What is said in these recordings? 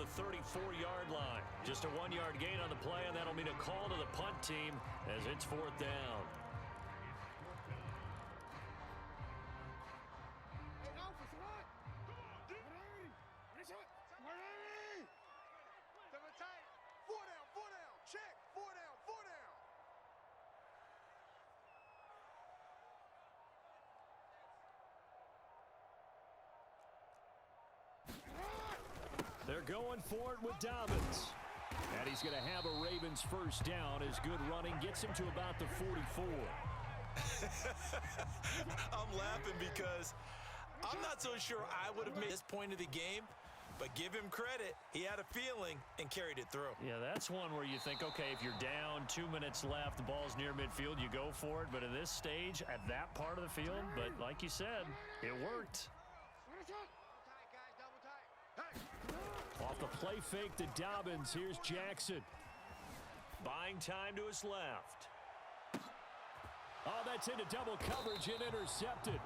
the 34-yard line. Just a 1-yard gain on the play, and that'll mean a call to the punt team as it's 4th down. They're going for it with Dobbins. And he's going to have a Ravens first down as good running gets him to about the 44. I'm laughing because I'm not so sure I would have made this point of the game, but give him credit. He had a feeling and carried it through. Yeah, that's one where you think, okay, if you're down, 2 minutes left, the ball's near midfield, you go for it. But at this stage, at that part of the field, but like you said, it worked. Off the play fake to Dobbins. Here's Jackson. Buying time to his left. Oh, that's into double coverage and intercepted.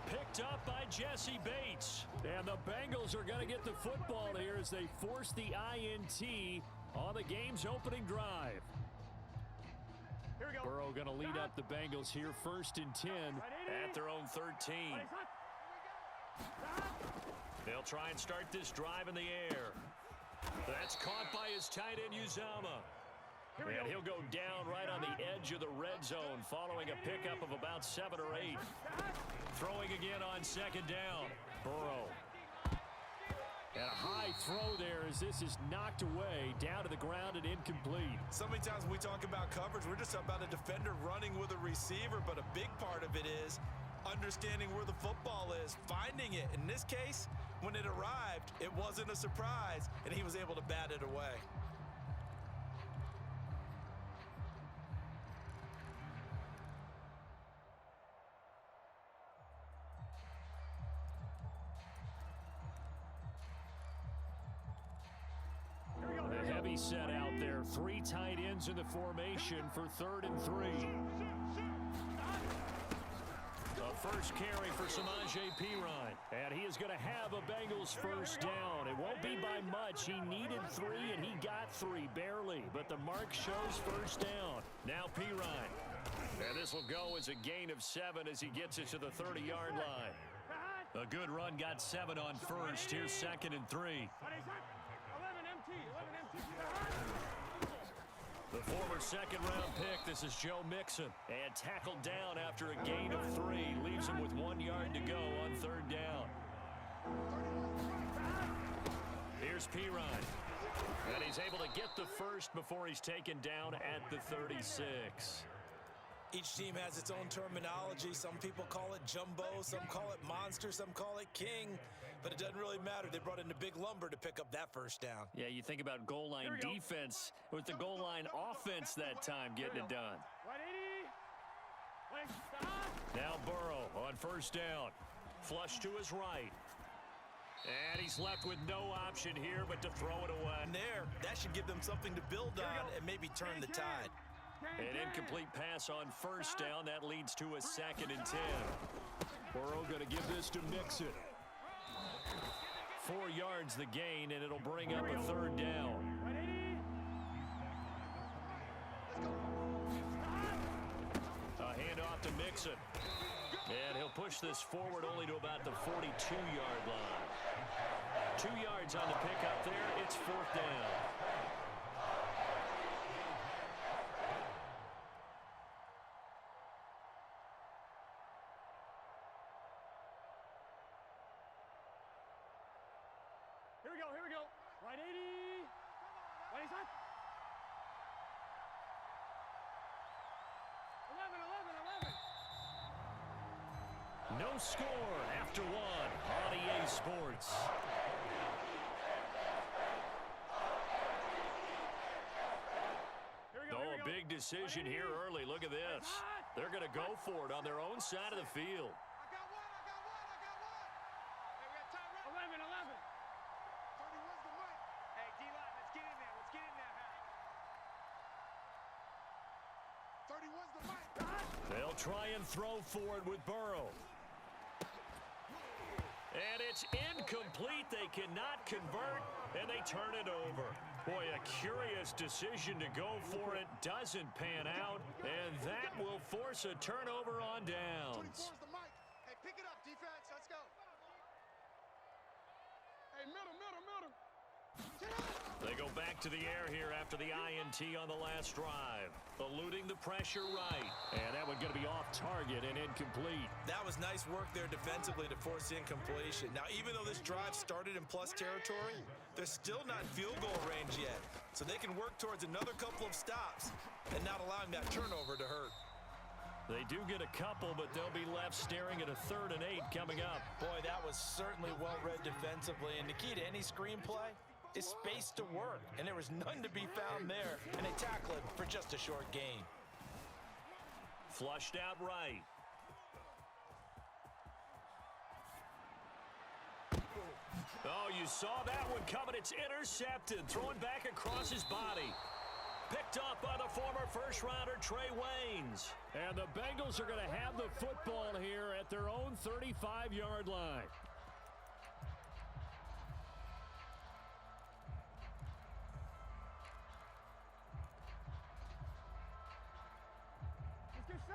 Picked up by Jesse Bates. And the Bengals are going to get the football here as they force the INT on the game's opening drive. Here we go. Burrow going to lead up the Bengals here, 1st and 10 at their own 13. They'll try and start this drive in the air. That's caught by his tight end, Uzama. And he'll go down right on the edge of the red zone following a pickup of about 7 or 8. Throwing again on 2nd down. Burrow. And a high throw there as this is knocked away, down to the ground and incomplete. So many times when we talk about coverage, we're just about a defender running with a receiver, but a big part of it is understanding where the football is, finding it. In this case, when it arrived, it wasn't a surprise, and he was able to bat it away. A heavy set out there. 3 tight ends in the formation for 3rd and 3. The first carry for Samaje Perine. And he is going to have a Bengals first down. It won't be by much. He needed 3, and he got 3, barely. But the mark shows first down. Now Perine. And this will go as a gain of 7 as he gets it to the 30-yard line. A good run got 7 on first. Here's 2nd and 3. The former second-round pick, this is Joe Mixon. And tackled down after a gain of 3. Leaves him with 1 yard to go on 3rd down. Here's Perine. And he's able to get the first before he's taken down at the 36. Each team has its own terminology. Some people call it jumbo, some call it monster, some call it king. But it doesn't really matter. They brought in a big lumber to pick up that first down. Yeah, you think about goal line defense with the goal line offense that time getting it done. Now Burrow on first down. Flush to his right. And he's left with no option here but to throw it away. And there, that should give them something to build on and maybe turn the tide. An incomplete pass on first down. That leads to a 2nd and 10. Burrow going to give this to Mixon. 4 yards the gain, and it'll bring up a 3rd down. A handoff to Mixon. And he'll push this forward only to about the 42-yard line. 2 yards on the pickup there. It's 4th down. Here we go. Right 80. Right side. 11. No score after 1 on EA Sports. Oh, a big decision here early. Look at this. They're going to go for it on their own side of the field. They'll try and throw for it with Burrow. And it's incomplete. They cannot convert. and they turn it over. Boy, a curious decision to go for it. Doesn't pan out, and that will force a turnover on downs. 24 is the mic. Hey, pick it up, defense. Let's go. Hey, middle. They go back to the air here after the INT on the last drive. Eluding the pressure right. And that one going to be off target and incomplete. That was nice work there defensively to force the incompletion. Now, even though this drive started in plus territory, they're still not in field goal range yet. So they can work towards another couple of stops and not allowing that turnover to hurt. They do get a couple, but they'll be left staring at a 3rd and 8 coming up. Boy, that was certainly well-read defensively. And the key to any screenplay is space to work. And there was none to be found there. And they tackle it for just a short gain. Flushed out right. Oh, you saw that one coming. It's intercepted. Thrown back across his body. Picked up by the former first-rounder Trey Waynes. And the Bengals are going to have the football here at their own 35-yard line.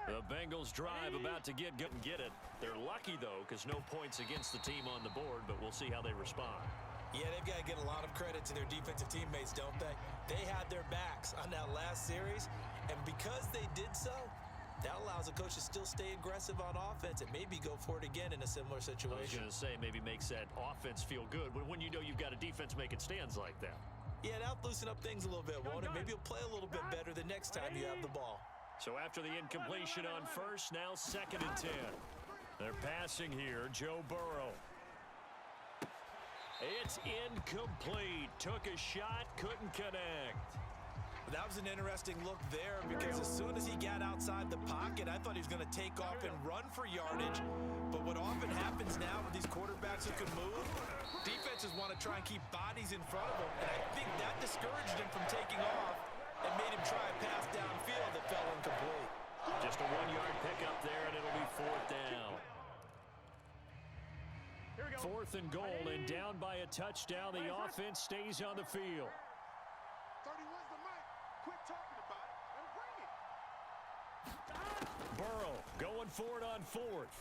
The Bengals drive about to get good and get it. They're lucky, though, because no points against the team on the board, but we'll see how they respond. Yeah, they've got to get a lot of credit to their defensive teammates, don't they? They had their backs on that last series, and because they did so, that allows the coach to still stay aggressive on offense and maybe go for it again in a similar situation. I was going to say, maybe makes that offense feel good when you know you've got a defense making stands like that. Yeah, that'll loosen up things a little bit, won't it? Maybe you'll play a little bit better the next time you have the ball. So after the incompletion on first, now 2nd and 10. They're passing here, Joe Burrow. It's incomplete. Took a shot, couldn't connect. That was an interesting look there because as soon as he got outside the pocket, I thought he was going to take off and run for yardage. But what often happens now with these quarterbacks who can move, defenses want to try and keep bodies in front of them. And I think that discouraged him from taking off and made him try a pass downfield that fell incomplete. Just a 1-yard pickup there, and it'll be 4th down. 4th and goal, and down by a touchdown. The offense stays on the field. 31's the mic. Quit talking about it and bring it. Burrow going for it on 4th.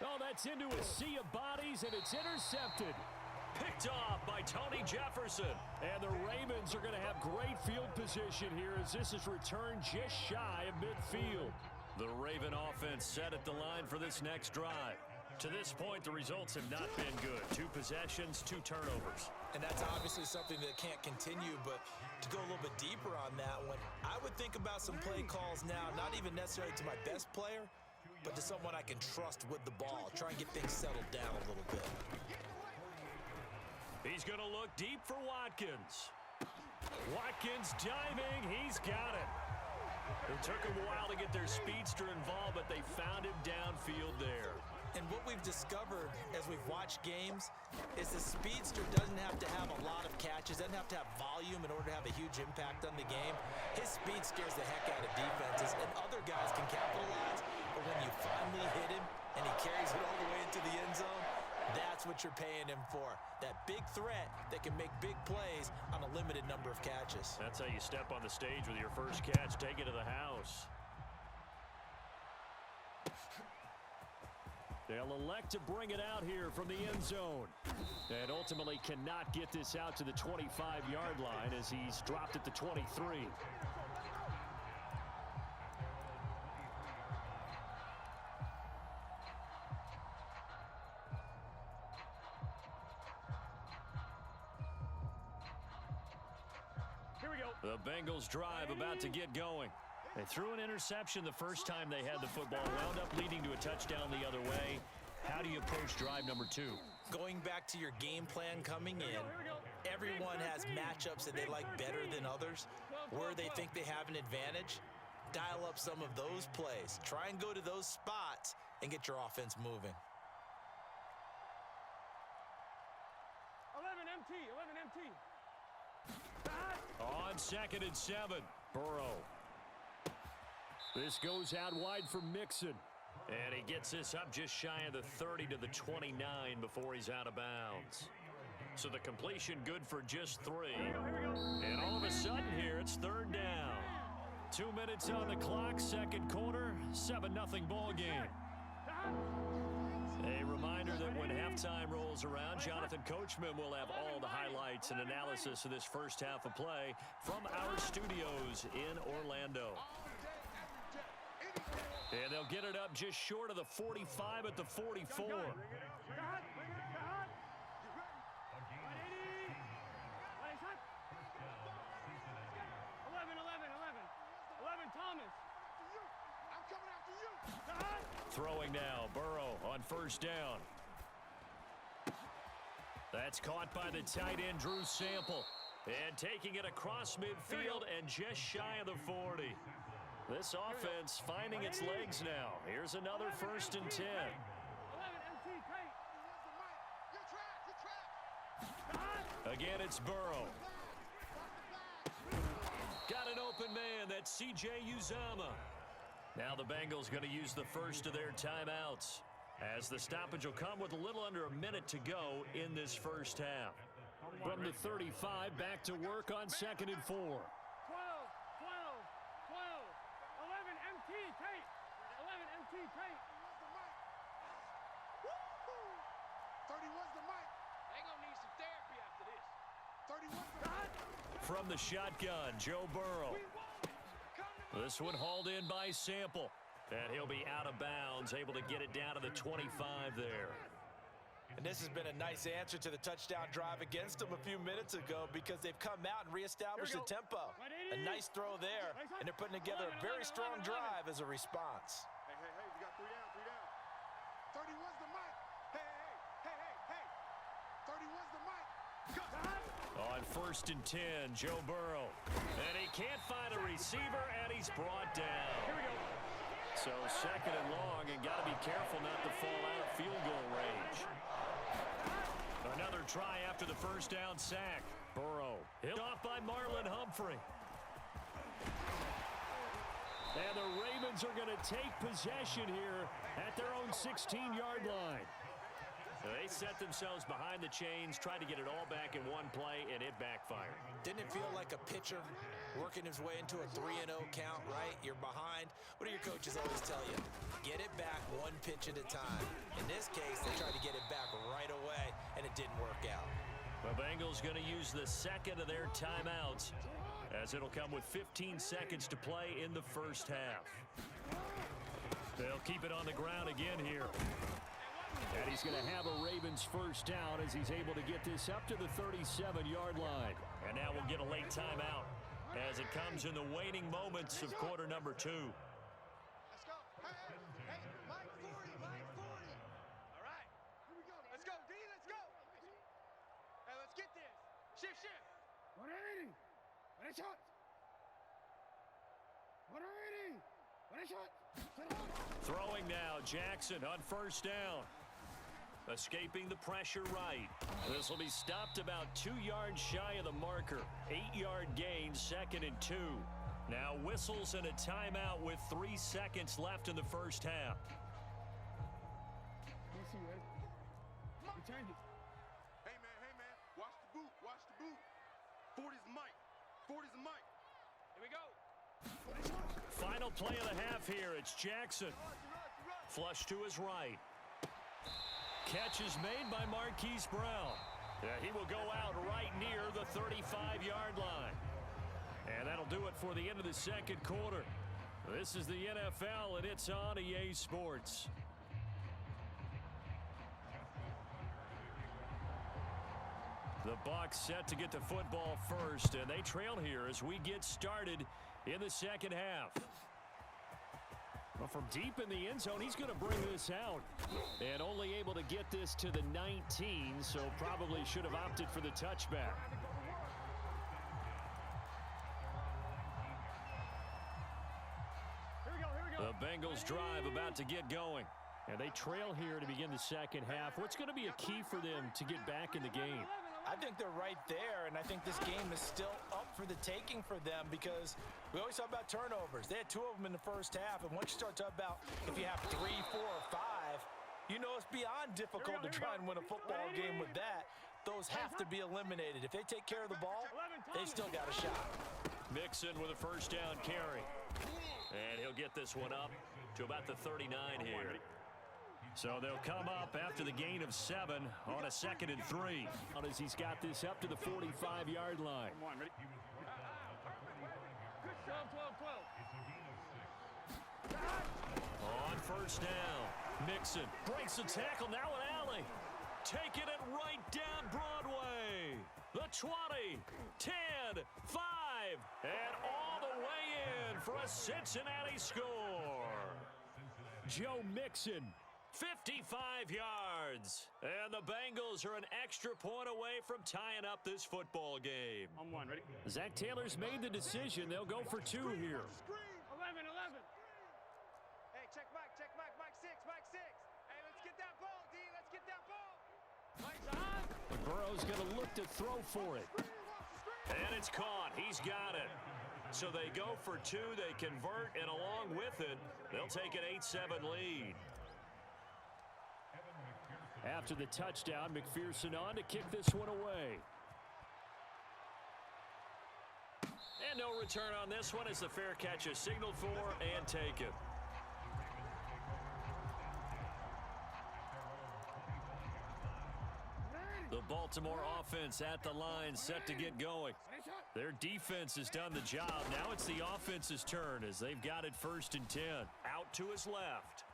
Oh, that's into a sea of bodies, and it's intercepted. Picked off by Tony Jefferson. And the Ravens are going to have great field position here as this is returned just shy of midfield. The Raven offense set at the line for this next drive. To this point, the results have not been good. 2 possessions, 2 turnovers. And that's obviously something that can't continue, but to go a little bit deeper on that one, I would think about some play calls now, not even necessarily to my best player, but to someone I can trust with the ball. Try and get things settled down a little bit. He's going to look deep for Watkins. Watkins diving. He's got it. It took them a while to get their speedster involved, but they found him downfield there. And what we've discovered as we've watched games is the speedster doesn't have to have a lot of catches, doesn't have to have volume in order to have a huge impact on the game. His speed scares the heck out of defenses, and other guys can capitalize. But when you finally hit him and he carries it all the way into the end zone, that's what you're paying him for. That big threat that can make big plays on a limited number of catches. That's how you step on the stage with your first catch. Take it to the house. They'll elect to bring it out here from the end zone. And ultimately cannot get this out to the 25-yard line as he's dropped at the 23. The Bengals drive about to get going. They threw an interception the first time they had the football, wound up leading to a touchdown the other way. How do you approach drive number 2? Going back to your game plan coming in, everyone has matchups that they like better than others, where they think they have an advantage. Dial up some of those plays. Try and go to those spots and get your offense moving. 11 MT, 11 MT. On 2nd and 7, Burrow. This goes out wide for Mixon. And he gets this up just shy of the 30 to the 29 before he's out of bounds. So the completion good for just 3. And all of a sudden here, it's 3rd down. 2 minutes on the clock, second quarter, 7-0 ball game. A reminder that when halftime rolls around, Jonathan Coachman will have all the highlights and analysis of this first half of play from our studios in Orlando. And they'll get it up just short of the 45 at the 44. 11, Thomas. I'm coming after you. Throwing now, Burrow on first down. That's caught by the tight end, Drew Sample. And taking it across midfield and just shy of the 40. This offense finding its legs now. Here's another 1st and 10. 11, MT, Again, it's Burrow. Got an open man. That's C.J. Uzomah. Now the Bengals going to use the first of their timeouts, as the stoppage will come with a little under a minute to go in this first half. From the 35, back to work on 2nd and 4. 12, 11, MT, Tate. 11, MT, Tate. 31's the mic. They gonna need some therapy after this. 31's the mic. From the shotgun, Joe Burrow. This one hauled in by Sample. And he'll be out of bounds, able to get it down to the 25 there. And this has been a nice answer to the touchdown drive against them a few minutes ago, because they've come out and reestablished the tempo. A nice throw there, and they're putting together a very strong drive as a response. Hey, we got 3 down, 3 down. 31's the mic. Hey. 31's the mic. On 1st and 10, Joe Burrow. And he can't find a receiver, and he's brought down. Here we go. So 2nd and long, and got to be careful not to fall out of field goal range. Another try after the first down sack. Burrow hit off by Marlon Humphrey. And the Ravens are going to take possession here at their own 16-yard line. They set themselves behind the chains, tried to get it all back in one play, and it backfired. Didn't it feel like a pitcher working his way into a 3-0 count, right? You're behind. What do your coaches always tell you? Get it back one pitch at a time. In this case, they tried to get it back right away, and it didn't work out. The Bengals going to use the second of their timeouts, as it'll come with 15 seconds to play in the first half. They'll keep it on the ground again here. And he's going to have a Ravens first down as he's able to get this up to the 37-yard line. And now we'll get a late timeout as it comes in the waning moments of quarter number 2. Let's go. Hey, Mike 40, Mike 40. All right. Here we go. Let's go, D, let's go. Hey, let's get this. Shift. 180. What a shot. 180. What a shot. Throwing now, Jackson on first down. Escaping the pressure right. This will be stopped about 2 yards shy of the marker. 8-yard gain, 2nd and 2. Now whistles and a timeout with 3 seconds left in the first half. Let's see, ready? We change it. Hey, man. Watch the boot. 40's the mic. 40's the mic. Here we go. Final play of the half here. It's Jackson. Flush to his right. Catch is made by Marquise Brown. He will go out right near the 35-yard line. And that'll do it for the end of the second quarter. This is the NFL, and it's on EA Sports. The Bucs set to get the football first, and they trail here as we get started in the second half. Well, from deep in the end zone, he's going to bring this out. And only able to get this to the 19, so probably should have opted for the touchback. Here we go. The Bengals drive about to get going. And they trail here to begin the second half. What's going to be a key for them to get back in the game? 11, I think they're right there, and I think this game is still up for the taking for them because we always talk about turnovers. They had 2 of them in the first half, and once you start talking about if you have 3, 4, or 5, you know it's beyond difficult to try and win a football game with that. Those have to be eliminated. If they take care of the ball, they still got a shot. Mixon with a first down carry. And he'll get this one up to about the 39 here. So they'll come up after the gain of 7 on a 2nd and 3. As he's got this up to the 45-yard line. Good shove, 12-12. On first down, Mixon breaks the tackle, now an alley. Taking it right down Broadway. The 20, 10, 5, and all the way in for a Cincinnati score. Joe Mixon, 55 yards. And the Bengals are an extra point away from tying up this football game. On one, ready? Zach Taylor's made the decision. They'll go for 2 here. 11. Hey, check Mike, Mike 6. Hey, let's get that ball, D. Let's get that ball. Mike's on. Burrow's going to look to throw for it. And it's caught. He's got it. So they go for 2. They convert, and along with it, they'll take an 8-7 lead. After the touchdown, McPherson on to kick this one away. And no return on this one as the fair catch is signaled for and taken. The Baltimore offense at the line, set to get going. Their defense has done the job. Now it's the offense's turn as they've got it 1st and 10. Out to his left.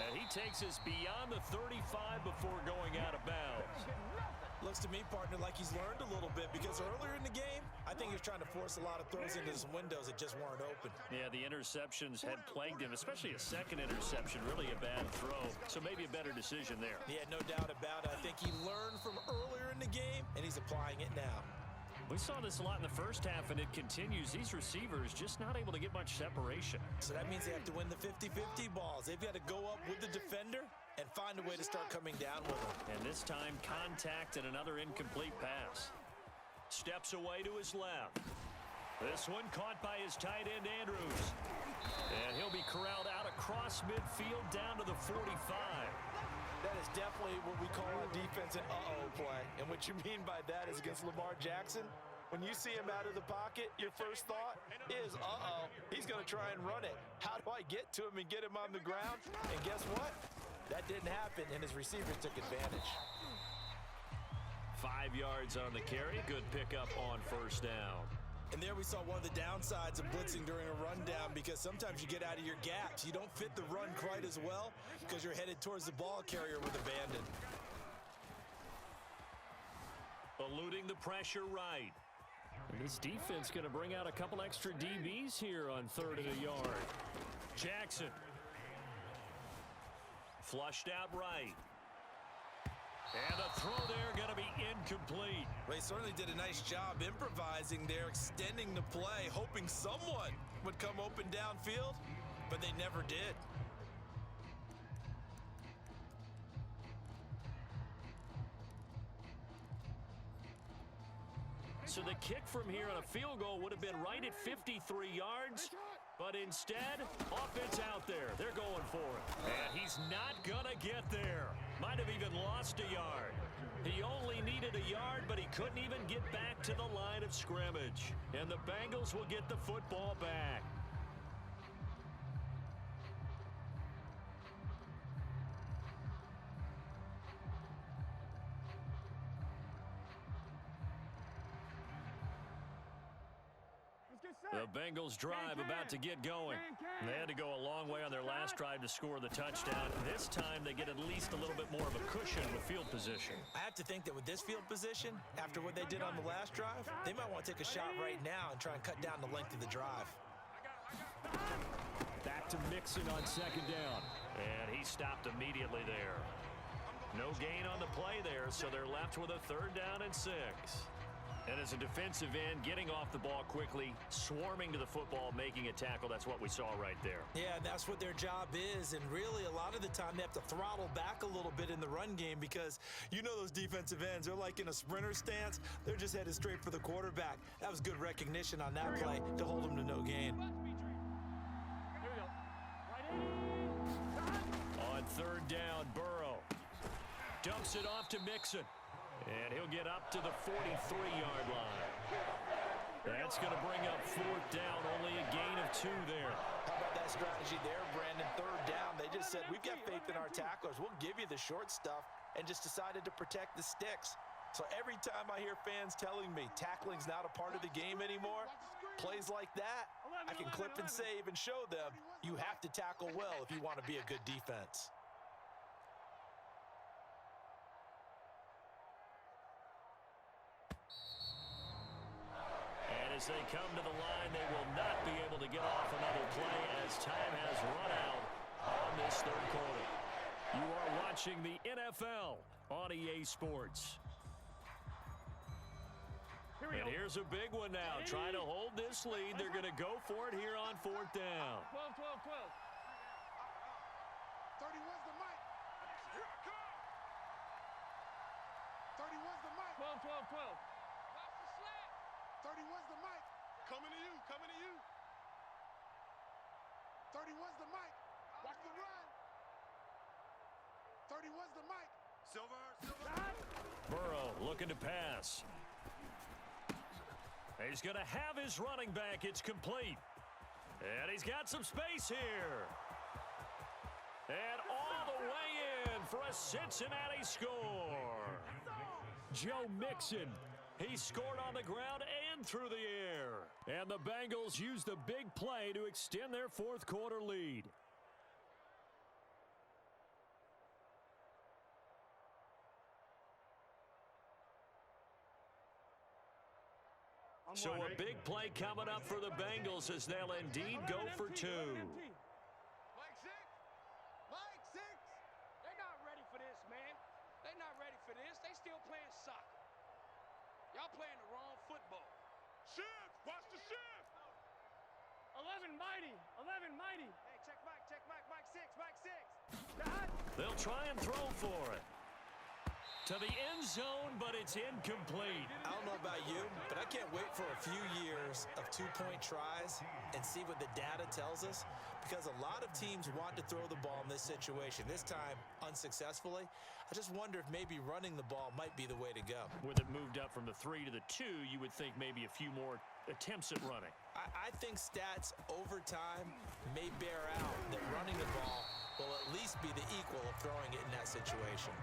And he takes us beyond the 35 before going out of bounds. Looks to me, partner, like he's learned a little bit because earlier in the game, I think he was trying to force a lot of throws into some windows that just weren't open. Yeah, the interceptions had plagued him, especially a second interception, really a bad throw. So maybe a better decision there. Yeah, no doubt about it. I think he learned from earlier in the game, and he's applying it now. We saw this a lot in the first half, and it continues. These receivers just not able to get much separation. So that means they have to win the 50-50 balls. They've got to go up with the defender and find a way to start coming down with him. And this time, contact and another incomplete pass. Steps away to his left. This one caught by his tight end, Andrews. And he'll be corralled out across midfield down to the 45. That is definitely what we call a defense an uh-oh play. And what you mean by that is against Lamar Jackson, when you see him out of the pocket, your first thought is, uh-oh, he's going to try and run it. How do I get to him and get him on the ground? And guess what? That didn't happen, and his receiver took advantage. 5 yards on the carry. Good pickup on first down. And there we saw one of the downsides of blitzing during a rundown because sometimes you get out of your gaps. You don't fit the run quite as well because you're headed towards the ball carrier with abandon. Eluding the pressure right. And this defense going to bring out a couple extra DBs here on 3rd and a yard. Jackson. Flushed out right. And the throw there going to be incomplete. Well, he certainly did a nice job improvising there, extending the play, hoping someone would come open downfield, but they never did. So the kick from here on a field goal would have been right at 53 yards. But instead, offense out there. They're going for it. And he's not going to get there. Might have even lost a yard. He only needed a yard, but he couldn't even get back to the line of scrimmage. And the Bengals will get the football back. The Bengals drive about to get going. They had to go a long way on their last drive to score the touchdown. This time they get at least a little bit more of a cushion with field position. I have to think that with this field position, after what they did on the last drive, they might want to take a shot right now and try and cut down the length of the drive. Back to Mixon on 2nd down. And he stopped immediately there. No gain on the play there, so they're left with a 3rd down and 6. And as a defensive end, getting off the ball quickly, swarming to the football, making a tackle, that's what we saw right there. Yeah, that's what their job is. And really, a lot of the time, they have to throttle back a little bit in the run game because you know those defensive ends, they're like in a sprinter stance. They're just headed straight for the quarterback. That was good recognition on that play to hold them to no gain. Here we go. Right 80. On third down, Burrow dumps it off to Mixon. And he'll get up to the 43-yard line. That's going to bring up fourth down, only a gain of 2 there. How about that strategy there, Brandon? Third down, they just said, we've got faith in our tacklers. We'll give you the short stuff, and just decided to protect the sticks. So every time I hear fans telling me tackling's not a part of the game anymore, plays like that, I can clip and save and show them you have to tackle well if you want to be a good defense. As they come to the line, they will not be able to get off another play as time has run out on this third quarter. You are watching the NFL on EA Sports. And here's a big one now. Trying to hold this lead. They're going to go for it here on fourth down. 12, 12, 12. 31's the mic. Here I come. 31's the mic. 12, 12, 12. 31's the mic. Coming to you, coming to you. 31's the mic. Watch the run. 31's the mic. Silver, Silver. Burrow looking to pass. He's going to have his running back. It's complete. And he's got some space here. And all the way in for a Cincinnati score. Joe Mixon. He scored on the ground and through the air. And the Bengals use the big play to extend their fourth quarter lead. So a big play coming up for the Bengals as they'll indeed go for 2. Mike 6. Mike 6. They're not ready for this, man. They're not ready for this. They still playing soccer. Y'all playing the wrong football. Shift. Watch the shift. 11 mighty. 11 mighty. Hey, check Mike, Mike 6, Mike 6. They'll try and throw for it. To the end zone, but it's incomplete. I don't know about you, but I can't wait for a few years of two-point tries and see what the data tells us, because a lot of teams want to throw the ball in this situation, this time unsuccessfully. I just wonder if maybe running the ball might be the way to go. With it moved up from the 3 to the 2, you would think maybe a few more attempts at running. I think stats over time may bear out that running the ball will at least be the equal of throwing it in that situation.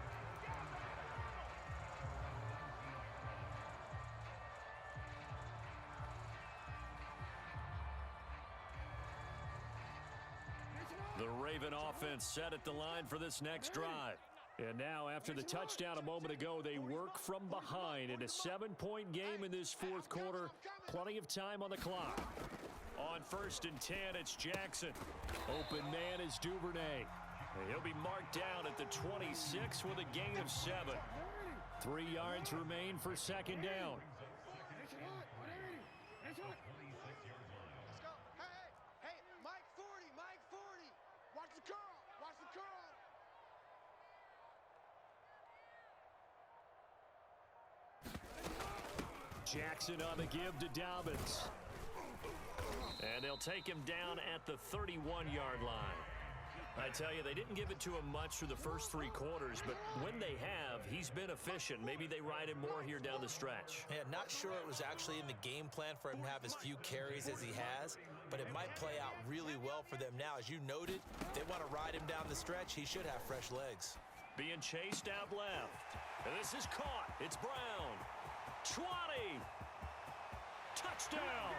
The Raven offense set at the line for this next drive. And now, after the touchdown a moment ago, they work from behind in a 7-point game in this fourth quarter. Plenty of time on the clock. On 1st and 10, it's Jackson. Open man is Duvernay. He'll be marked down at the 26 with a gain of 7. 3 yards remain for second down. Let's go. Hey, Mike 40, Mike 40. Watch the curl. Watch the curl. Jackson on the give to Dobbins. And they'll take him down at the 31-yard line. I tell you, they didn't give it to him much through the first 3 quarters, but when they have, he's been efficient. Maybe they ride him more here down the stretch. Yeah, not sure it was actually in the game plan for him to have as few carries as he has, but it might play out really well for them now. As you noted, if they want to ride him down the stretch, he should have fresh legs. Being chased out left. And this is caught. It's Brown. 20. Touchdown.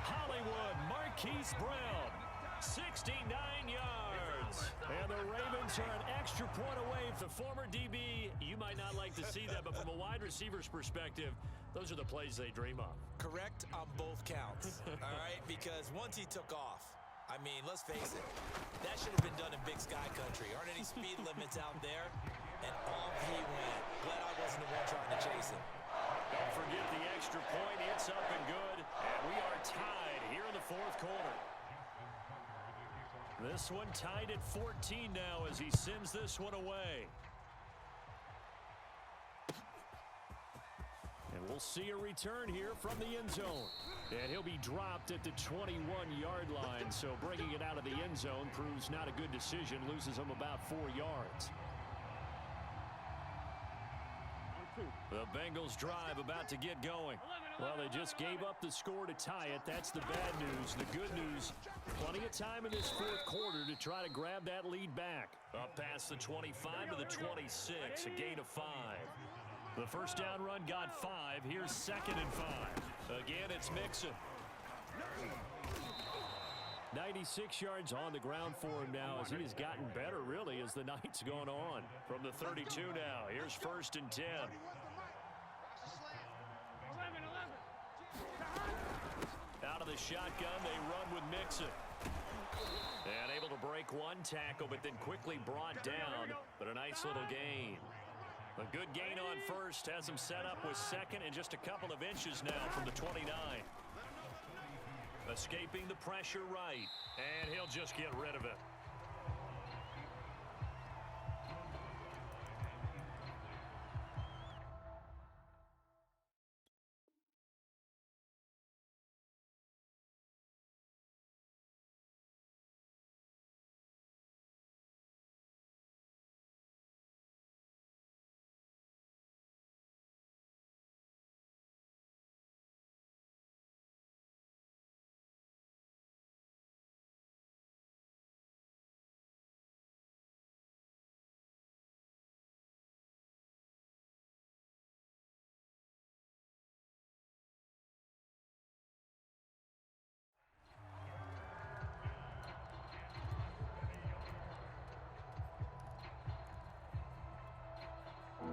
Hollywood Marquise Brown. 69 yards. And the Ravens are an extra point away. The former DB, you might not like to see that, but from a wide receiver's perspective, those are the plays they dream of. Correct on both counts, all right? Because once he took off, I mean, let's face it, that should have been done in Big Sky Country. Aren't any speed limits out there? And off he went. Glad I wasn't the one trying to chase him. Don't forget the extra point. It's up and good. And we are tied here in the fourth quarter. This one tied at 14 now as he sends this one away. And we'll see a return here from the end zone. And he'll be dropped at the 21-yard line, so bringing it out of the end zone proves not a good decision. Loses him about 4 yards. The Bengals drive about to get going. Well, they just gave up the score to tie it. That's the bad news. The good news, plenty of time in this fourth quarter to try to grab that lead back. Up past the 25 to the 26, a gain of 5. The first down run got 5. Here's 2nd and 5. Again, it's Mixon. 96 yards on the ground for him now as he has gotten better, really, as the night's gone on. From the 32 now, here's 1st and 10. Out of the shotgun, they run with Mixon. And able to break one tackle, but then quickly brought down. But a nice little gain. A good gain on 1st has him set up with 2nd and just a couple of inches now from the 29. Escaping the pressure right, and he'll just get rid of it.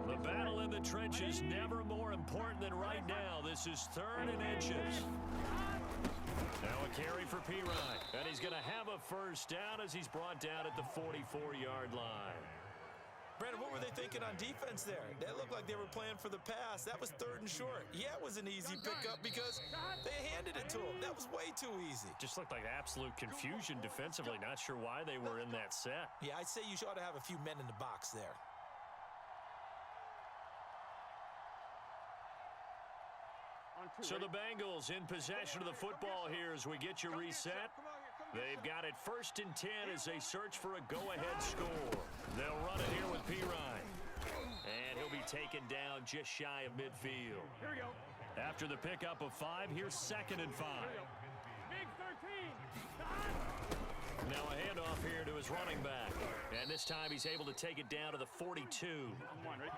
The battle in the trenches never more important than right now. This is 3rd and inches. Now a carry for Pirine. And he's going to have a first down as he's brought down at the 44-yard line. Brandon, what were they thinking on defense there? That looked like they were playing for the pass. That was 3rd and short. Yeah, it was an easy pickup because they handed it to him. That was way too easy. Just looked like absolute confusion defensively. Not sure why they were in that set. Yeah, I'd say you ought to have a few men in the box there. So the Bengals in possession of the football here as we get you reset. They've got it 1st and 10 as they search for a go-ahead score. They'll run it here with Pirine. And he'll be taken down just shy of midfield. Here we go. After the pickup of 5, here's 2nd and 5. Big 13. Now a handoff here to his running back. And this time he's able to take it down to the 42. Come on, right?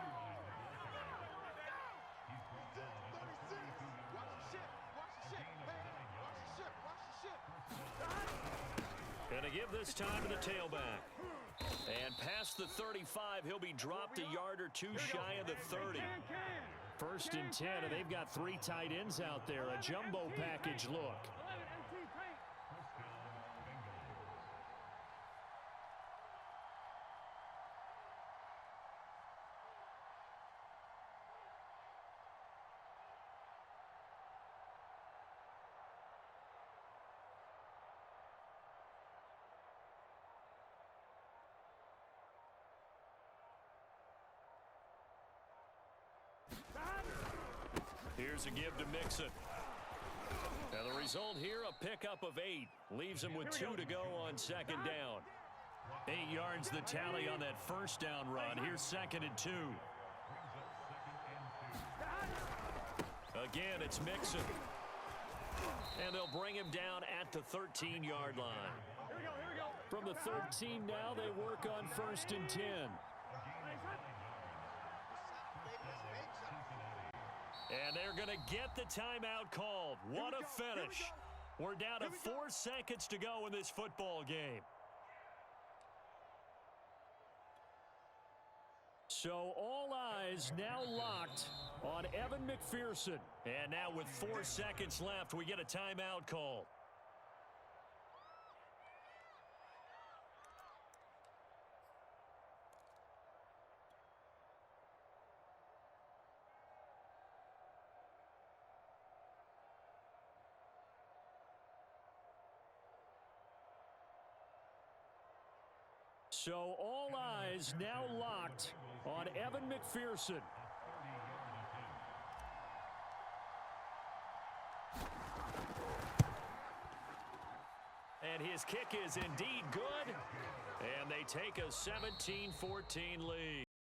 And to give this time to the tailback. And past the 35, he'll be dropped a yard or 2 shy of the 30. 1st and 10, and they've got 3 tight ends out there. A jumbo package look. Here's a give to Mixon. Now the result here, a pickup of 8. Leaves him with 2 to go on 2nd down. 8 yards the tally on that first down run. Here's 2nd and 2. Again, it's Mixon. And they'll bring him down at the 13-yard line. From the 13 now, they work on 1st and 10. And they're going to get the timeout called. What a finish. We're down to 4 seconds to go in this football game. So all eyes now locked on Evan McPherson. And now with 4 seconds left, we get a timeout call. So all eyes now locked on Evan McPherson. And his kick is indeed good. And they take a 17-14 lead.